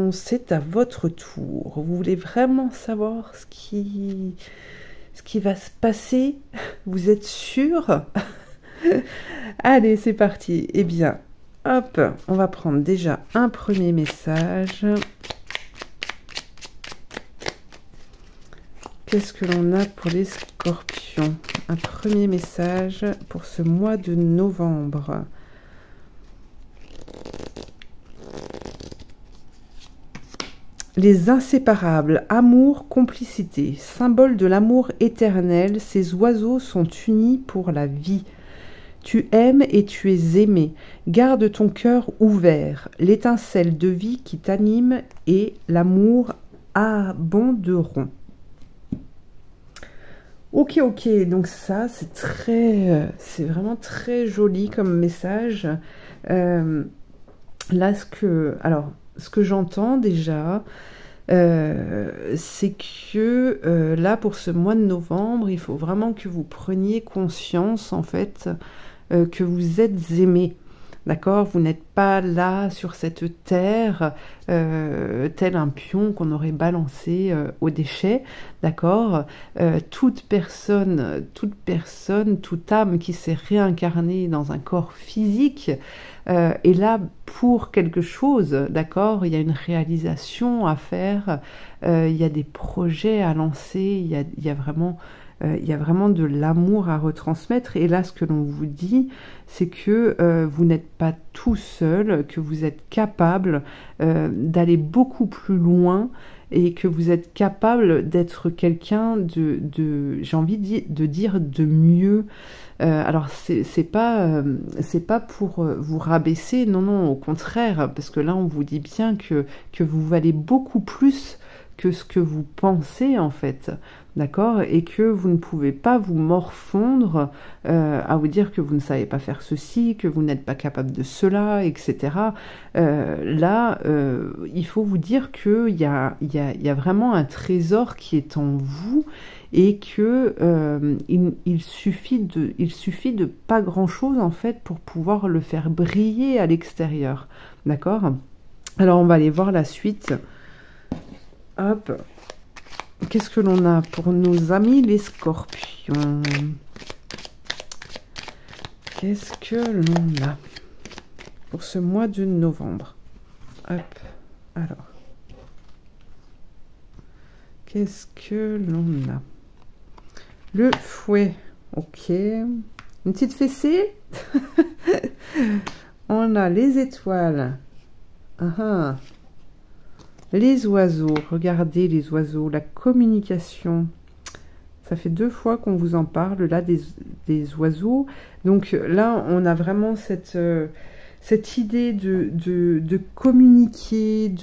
Scorpion, c'est à votre tour. Vous voulez vraiment savoir ce qui va se passer? Vous êtes sûr? Allez, c'est parti. Eh bien, hop, on va prendre déjà un premier message. Qu'est-ce que l'on a pour les Scorpions? Un premier message pour ce mois de novembre. Les inséparables, amour, complicité, symbole de l'amour éternel, ces oiseaux sont unis pour la vie. Tu aimes et tu es aimé. Garde ton cœur ouvert. L'étincelle de vie qui t'anime et l'amour abonderont. Ok, donc ça, c'est vraiment très joli comme message. Là, ce que j'entends déjà, c'est que là, pour ce mois de novembre, il faut vraiment que vous preniez conscience, en fait, que vous êtes aimé. D'accord? Vous n'êtes pas là sur cette terre tel un pion qu'on aurait balancé au déchet. D'accord? Toute personne, toute âme qui s'est réincarnée dans un corps physique est là pour quelque chose. D'accord? Il y a une réalisation à faire, il y a des projets à lancer, il y a vraiment de l'amour à retransmettre. Et là, ce que l'on vous dit, c'est que vous n'êtes pas tout seul, que vous êtes capable d'aller beaucoup plus loin et que vous êtes capable d'être quelqu'un j'ai envie de dire de mieux. Alors, c'est pas pour vous rabaisser, non, au contraire, parce que là, on vous dit bien que vous valez beaucoup plus que ce que vous pensez, en fait. D'accord? Et que vous ne pouvez pas vous morfondre à vous dire que vous ne savez pas faire ceci, que vous n'êtes pas capable de cela, etc. Là, il faut vous dire qu'il y a vraiment un trésor qui est en vous et que il suffit de pas grand-chose, en fait, pour pouvoir le faire briller à l'extérieur. D'accord? Alors, on va aller voir la suite. Hop. Qu'est-ce que l'on a pour nos amis les Scorpions? Qu'est-ce que l'on a pour ce mois de novembre? Hop. Alors. Qu'est-ce que l'on a? Le fouet. Ok. Une petite fessée. On a les étoiles. Les oiseaux, regardez les oiseaux, la communication. Ça fait 2 fois qu'on vous en parle, là, des oiseaux. Donc là, on a vraiment cette idée de communiquer,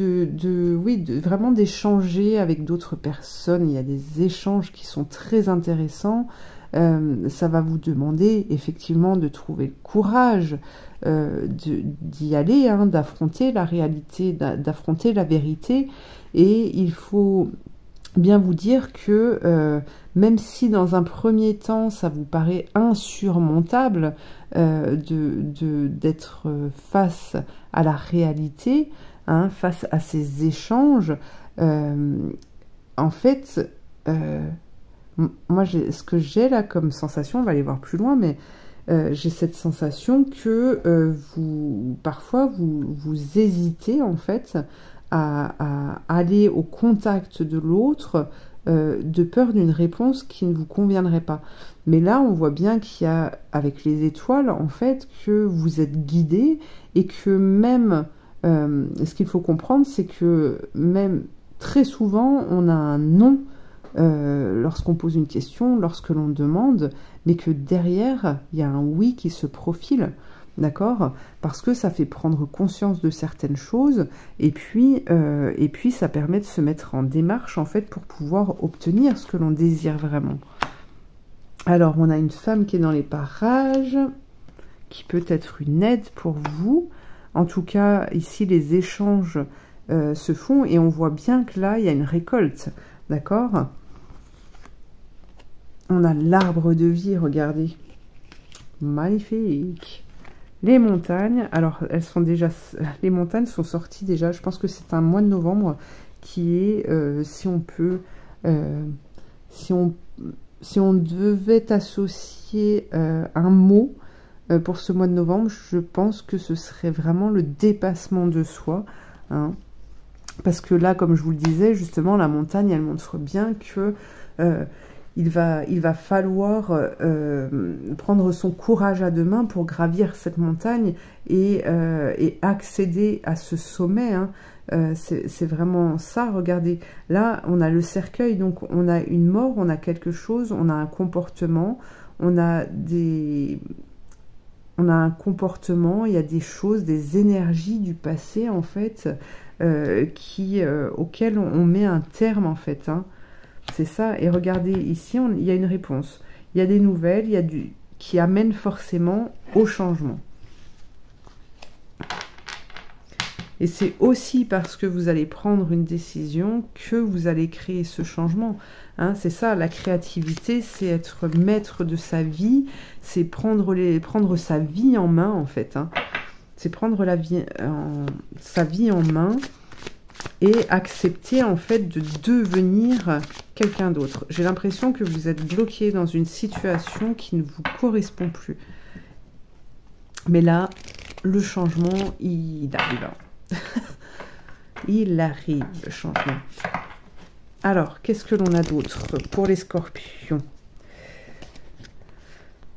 vraiment d'échanger avec d'autres personnes. Il y a des échanges qui sont très intéressants. Ça va vous demander effectivement de trouver le courage d'y aller, hein, d'affronter la réalité, d'affronter la vérité. Et il faut bien vous dire que même si dans un premier temps ça vous paraît insurmontable d'être face à la réalité, hein, face à ces échanges, en fait, moi ce que j'ai là comme sensation, on va aller voir plus loin, mais j'ai cette sensation que parfois vous hésitez, en fait, à aller au contact de l'autre de peur d'une réponse qui ne vous conviendrait pas. Mais là, on voit bien qu'il y a, avec les étoiles, en fait, que vous êtes guidé et que même, ce qu'il faut comprendre, c'est que même très souvent, on a un non lorsqu'on pose une question, lorsque l'on demande, mais que derrière, il y a un oui qui se profile, d'accord? Parce que ça fait prendre conscience de certaines choses, et puis ça permet de se mettre en démarche, en fait, pour pouvoir obtenir ce que l'on désire vraiment. Alors, on a une femme qui est dans les parages, qui peut être une aide pour vous. En tout cas, ici, les échanges se font, et on voit bien que là, il y a une récolte, d'accord? On a l'arbre de vie, regardez. Magnifique. Les montagnes, alors elles sont déjà, les montagnes sont sorties déjà. Je pense que c'est un mois de novembre qui est, si on peut, si on devait associer un mot pour ce mois de novembre, je pense que ce serait vraiment le dépassement de soi, hein. Parce que là, comme je vous le disais, justement, la montagne, elle montre bien que il va falloir prendre son courage à deux mains pour gravir cette montagne et accéder à ce sommet, hein. C'est vraiment ça. Regardez, là, on a le cercueil, donc on a une mort, on a quelque chose, on a un comportement, on a un comportement, il y a des choses, des énergies du passé, en fait, auxquelles on met un terme, en fait, hein. C'est ça. Et regardez, ici, il y a une réponse. Il y a des nouvelles, qui amènent forcément au changement. Et c'est aussi parce que vous allez prendre une décision que vous allez créer ce changement, hein. C'est ça, la créativité, c'est être maître de sa vie, c'est prendre sa vie en main, en fait, hein. C'est prendre sa vie en main et accepter, en fait, de devenir quelqu'un d'autre. J'ai l'impression que vous êtes bloqué dans une situation qui ne vous correspond plus. Mais là, le changement, il arrive. Il arrive, le changement. Alors, qu'est-ce que l'on a d'autre pour les scorpions?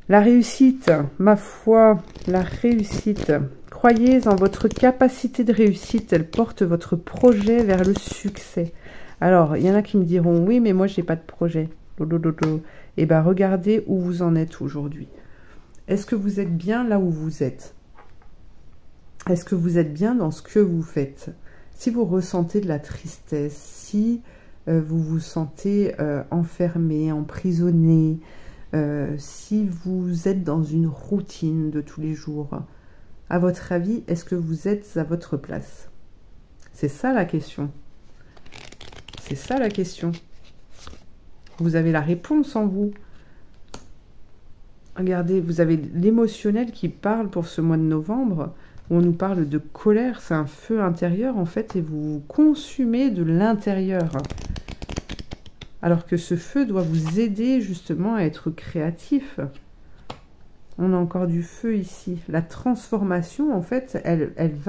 La réussite, ma foi, la réussite. Croyez en votre capacité de réussite, elle porte votre projet vers le succès. Alors, il y en a qui me diront, oui, mais moi, j'ai pas de projet. Eh bien, regardez où vous en êtes aujourd'hui. Est-ce que vous êtes bien là où vous êtes? Est-ce que vous êtes bien dans ce que vous faites? Si vous ressentez de la tristesse, si vous vous sentez enfermé, emprisonné, si vous êtes dans une routine de tous les jours, à votre avis, est-ce que vous êtes à votre place? C'est ça la question. C'est ça la question. Vous avez la réponse en vous. Regardez, vous avez l'émotionnel qui parle pour ce mois de novembre, où on nous parle de colère. C'est un feu intérieur, en fait, et vous vous consumez de l'intérieur. Alors que ce feu doit vous aider justement à être créatif. On a encore du feu ici. La transformation, en fait, elle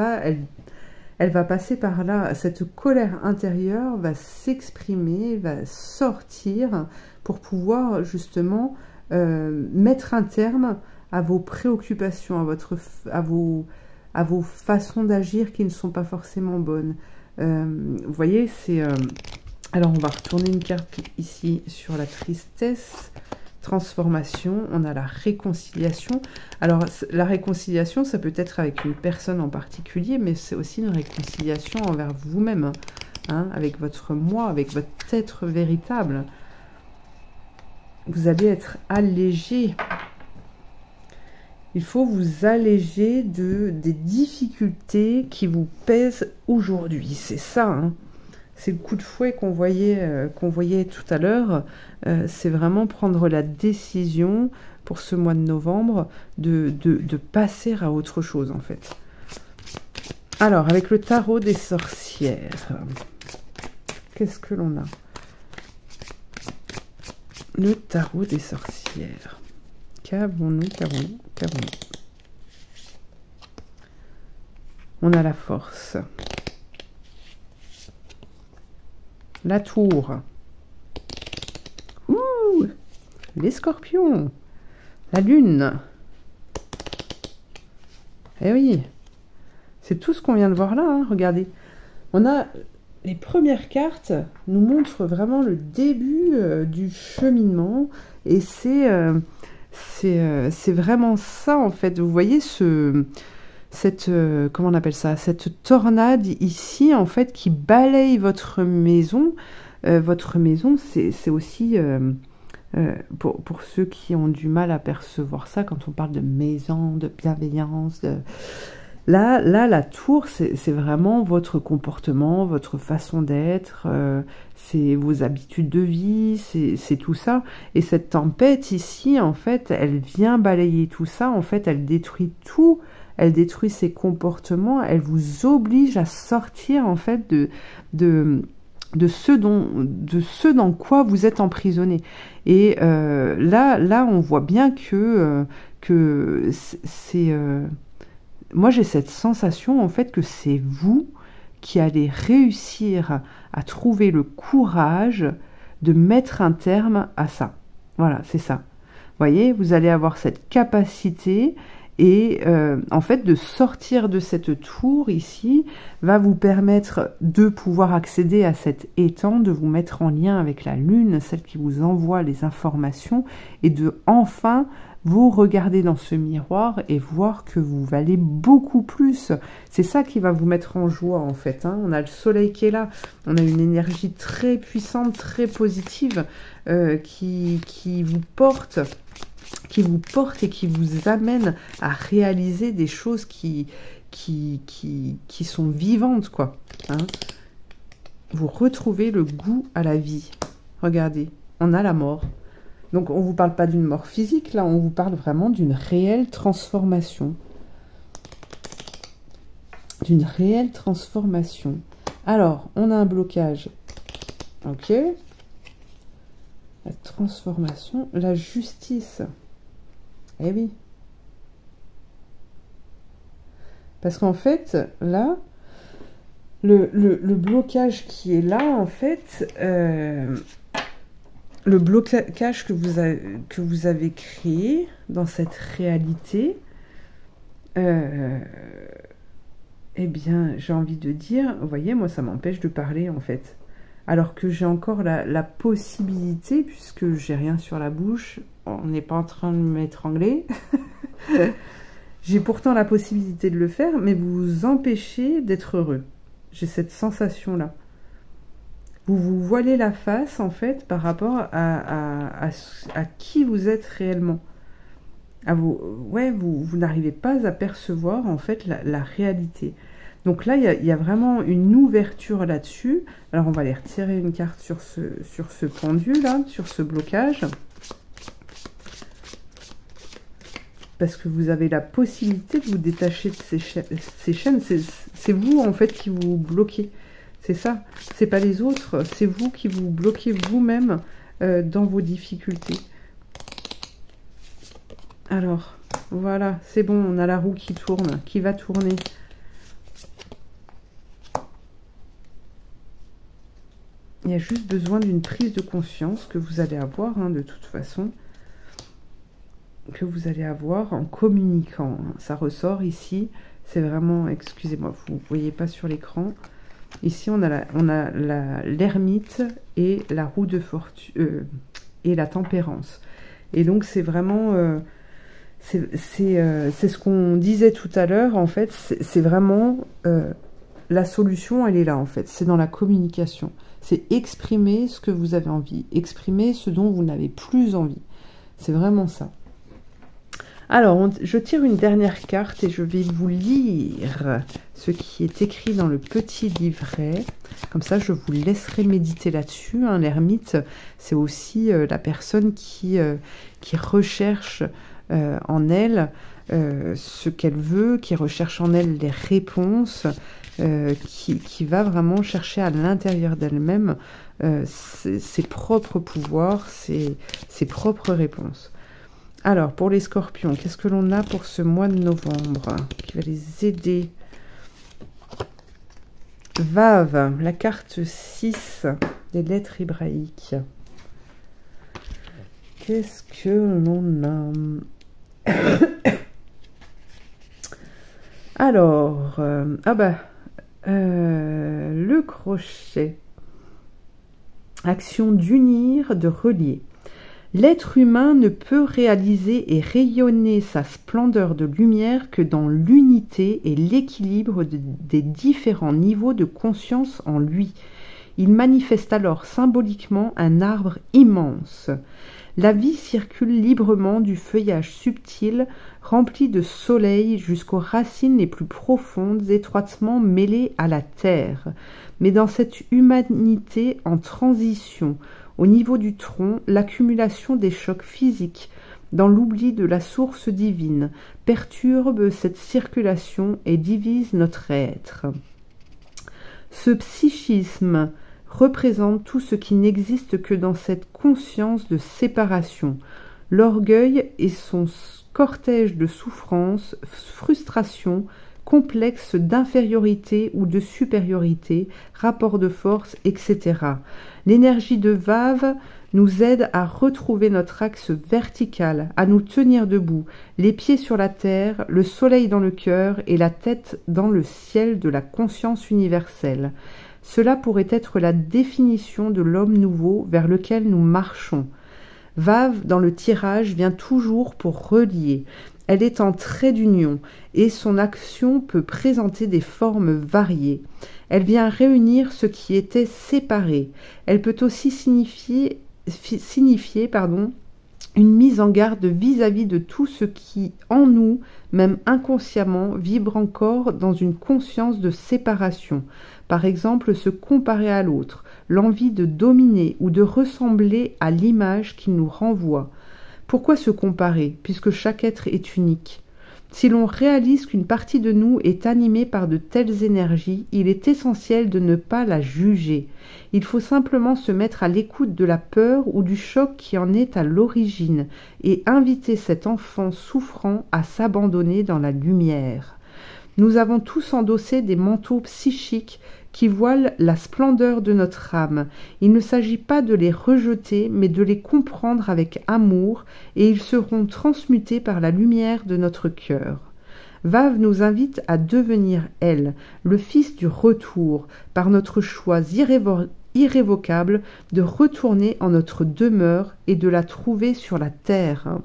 va passer par là. Cette colère intérieure va s'exprimer, va sortir pour pouvoir justement mettre un terme à vos préoccupations, à vos façons d'agir qui ne sont pas forcément bonnes. Vous voyez, c'est... alors, on va retourner une carte ici sur la tristesse. Transformation, on a la réconciliation. Alors, la réconciliation, ça peut être avec une personne en particulier, mais c'est aussi une réconciliation envers vous-même, hein, avec votre moi, avec votre être véritable. Vous allez être allégé. Il faut vous alléger des difficultés qui vous pèsent aujourd'hui. C'est ça, hein. C'est le coup de fouet qu'on voyait tout à l'heure. C'est vraiment prendre la décision pour ce mois de novembre de passer à autre chose, en fait. Alors, avec le tarot des sorcières, qu'est-ce que l'on a? Le tarot des sorcières. Qu'avons-nous? On a la force. La tour. Ouh, les scorpions. La lune. Eh oui. C'est tout ce qu'on vient de voir là, hein, regardez. On a... Les premières cartes nous montrent vraiment le début du cheminement. Et c'est vraiment ça, en fait. Vous voyez comment on appelle ça, cette tornade ici, en fait, qui balaye votre maison. Votre maison, c'est aussi, pour ceux qui ont du mal à percevoir ça, quand on parle de maison, de bienveillance, Là, la tour, c'est vraiment votre comportement, votre façon d'être, c'est vos habitudes de vie, c'est tout ça. Et cette tempête ici, en fait, elle vient balayer tout ça, en fait, elle détruit tout. elle détruit ses comportements, elle vous oblige à sortir en fait de ce dans quoi vous êtes emprisonné. Et là, on voit bien que c'est... moi, j'ai cette sensation, en fait, que c'est vous qui allez réussir à trouver le courage de mettre un terme à ça. Voilà, c'est ça. Vous voyez, vous allez avoir cette capacité et en fait de sortir de cette tour ici va vous permettre de pouvoir accéder à cet étang, de vous mettre en lien avec la lune, celle qui vous envoie les informations, et de enfin vous regarder dans ce miroir et voir que vous valez beaucoup plus. C'est ça qui va vous mettre en joie en fait, hein. On a le soleil qui est là, on a une énergie très puissante, très positive qui vous porte et qui vous amène à réaliser des choses qui sont vivantes, quoi. Hein. Vous retrouvez le goût à la vie. Regardez, on a la mort. Donc, on ne vous parle pas d'une mort physique, là, on vous parle vraiment d'une réelle transformation. D'une réelle transformation. Alors, on a un blocage. Ok. La transformation, la justice. Eh oui. Parce qu'en fait, là, le blocage qui est là, en fait, le blocage que vous avez créé dans cette réalité, eh bien, j'ai envie de dire, vous voyez, moi, ça m'empêche de parler, en fait. Alors que j'ai encore la possibilité, puisque j'ai rien sur la bouche, on n'est pas en train de m'étrangler, j'ai pourtant la possibilité de le faire, mais vous vous empêchez d'être heureux. J'ai cette sensation-là. Vous vous voilez la face, en fait, par rapport à qui vous êtes réellement. Vous n'arrivez pas à percevoir, en fait, la réalité. Donc là, il y a vraiment une ouverture là-dessus. Alors, on va aller retirer une carte sur ce pendu, là, sur ce blocage. Parce que vous avez la possibilité de vous détacher de ces chaînes. C'est vous, en fait, qui vous bloquez. C'est ça. C'est pas les autres. C'est vous qui vous bloquez vous-même dans vos difficultés. Alors, voilà. C'est bon, on a la roue qui tourne, qui va tourner. Il y a juste besoin d'une prise de conscience que vous allez avoir, hein, de toute façon. Que vous allez avoir en communiquant. Ça ressort ici. C'est vraiment, excusez-moi, vous ne voyez pas sur l'écran. Ici, on a l'ermite et la roue de fortune et la tempérance. Et donc, c'est vraiment... c'est ce qu'on disait tout à l'heure, en fait. C'est vraiment... la solution, elle est là, en fait. C'est dans la communication. C'est exprimer ce que vous avez envie. Exprimer ce dont vous n'avez plus envie. C'est vraiment ça. Alors, je tire une dernière carte et je vais vous lire ce qui est écrit dans le petit livret. Comme ça, je vous laisserai méditer là-dessus. Hein. L'ermite, c'est aussi la personne qui recherche en elle ce qu'elle veut, qui recherche en elle les réponses, qui va vraiment chercher à l'intérieur d'elle-même ses propres pouvoirs, ses propres réponses. Alors, pour les scorpions, qu'est-ce que l'on a pour ce mois de novembre qui va les aider? Vave, la carte 6 des lettres hébraïques. Qu'est-ce que l'on a? Alors, le crochet. Action d'unir, de relier. L'être humain ne peut réaliser et rayonner sa splendeur de lumière que dans l'unité et l'équilibre des différents niveaux de conscience en lui. Il manifeste alors symboliquement un arbre immense. La vie circule librement du feuillage subtil, rempli de soleil, jusqu'aux racines les plus profondes, étroitement mêlées à la terre. Mais dans cette humanité en transition, au niveau du tronc, l'accumulation des chocs physiques dans l'oubli de la source divine, perturbe cette circulation et divise notre être. Ce psychisme représente tout ce qui n'existe que dans cette conscience de séparation, l'orgueil et son cortège de souffrances, frustrations, complexes d'infériorité ou de supériorité, rapports de force, etc. L'énergie de Vave nous aide à retrouver notre axe vertical, à nous tenir debout, les pieds sur la terre, le soleil dans le cœur et la tête dans le ciel de la conscience universelle. Cela pourrait être la définition de l'homme nouveau vers lequel nous marchons. Vave, dans le tirage, vient toujours pour relier. Elle est en trait d'union et son action peut présenter des formes variées. Elle vient réunir ce qui était séparé. Elle peut aussi signifier une mise en garde vis-à-vis de tout ce qui, en nous, même inconsciemment, vibre encore dans une conscience de séparation. Par exemple, se comparer à l'autre, l'envie de dominer ou de ressembler à l'image qu'il nous renvoie. Pourquoi se comparer, puisque chaque être est unique? Si l'on réalise qu'une partie de nous est animée par de telles énergies, il est essentiel de ne pas la juger. Il faut simplement se mettre à l'écoute de la peur ou du choc qui en est à l'origine et inviter cet enfant souffrant à s'abandonner dans la lumière. Nous avons tous endossé des manteaux psychiques qui voilent la splendeur de notre âme. Il ne s'agit pas de les rejeter, mais de les comprendre avec amour, et ils seront transmutés par la lumière de notre cœur. Vave nous invite à devenir elle, le fils du retour, par notre choix irrévocable de retourner en notre demeure et de la trouver sur la terre.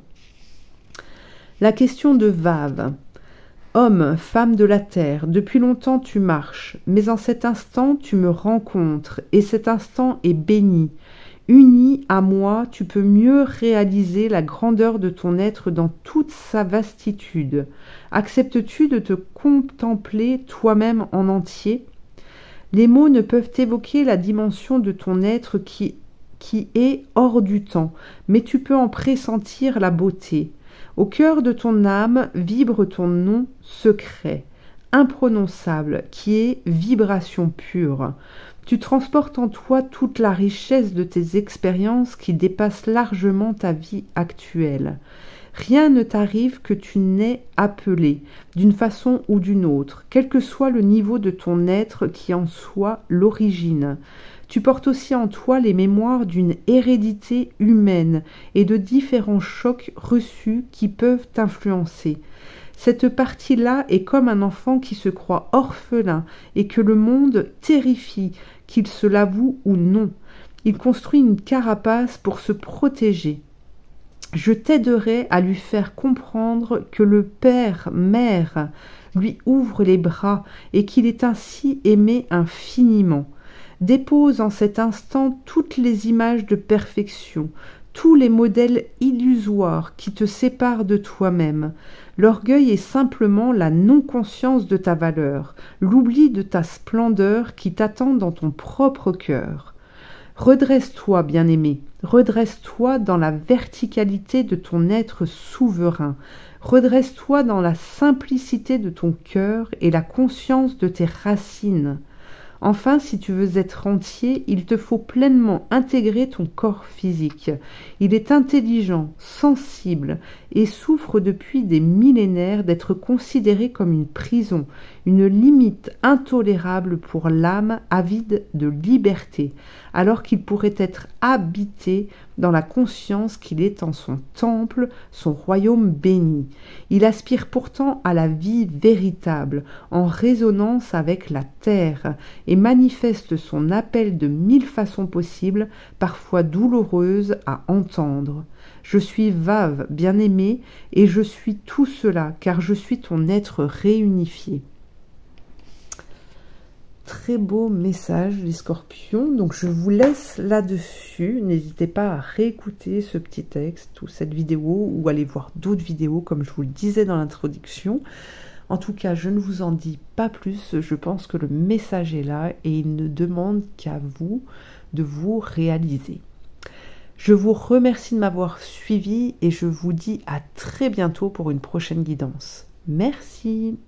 La question de Vave. Homme, femme de la terre, depuis longtemps tu marches, mais en cet instant tu me rencontres, et cet instant est béni. Uni à moi, tu peux mieux réaliser la grandeur de ton être dans toute sa vastitude. Acceptes-tu de te contempler toi-même en entier? Les mots ne peuvent évoquer la dimension de ton être qui est hors du temps, mais tu peux en pressentir la beauté. Au cœur de ton âme vibre ton nom secret, imprononçable, qui est vibration pure. Tu transportes en toi toute la richesse de tes expériences qui dépassent largement ta vie actuelle. Rien ne t'arrive que tu n'aies appelé, d'une façon ou d'une autre, quel que soit le niveau de ton être qui en soit l'origine. Tu portes aussi en toi les mémoires d'une hérédité humaine et de différents chocs reçus qui peuvent t'influencer. Cette partie-là est comme un enfant qui se croit orphelin et que le monde terrifie, qu'il se l'avoue ou non. Il construit une carapace pour se protéger. Je t'aiderai à lui faire comprendre que le Père, Mère, lui ouvre les bras et qu'il est ainsi aimé infiniment. Dépose en cet instant toutes les images de perfection, tous les modèles illusoires qui te séparent de toi-même. L'orgueil est simplement la non-conscience de ta valeur, l'oubli de ta splendeur qui t'attend dans ton propre cœur. Redresse-toi, bien-aimé, redresse-toi dans la verticalité de ton être souverain, redresse-toi dans la simplicité de ton cœur et la conscience de tes racines. Enfin, si tu veux être entier, il te faut pleinement intégrer ton corps physique. Il est intelligent, sensible et souffre depuis des millénaires d'être considéré comme une prison, une limite intolérable pour l'âme avide de liberté, alors qu'il pourrait être habité dans la conscience qu'il est en son temple, son royaume béni. Il aspire pourtant à la vie véritable, en résonance avec la terre, et manifeste son appel de 1000 façons possibles, parfois douloureuses à entendre. Je suis Vave, bien-aimé, et je suis tout cela, car je suis ton être réunifié. Très beau message, les scorpions. Donc je vous laisse là-dessus. N'hésitez pas à réécouter ce petit texte ou cette vidéo ou aller voir d'autres vidéos comme je vous le disais dans l'introduction. En tout cas, je ne vous en dis pas plus. Je pense que le message est là et il ne demande qu'à vous de vous réaliser. Je vous remercie de m'avoir suivi et je vous dis à très bientôt pour une prochaine guidance. Merci.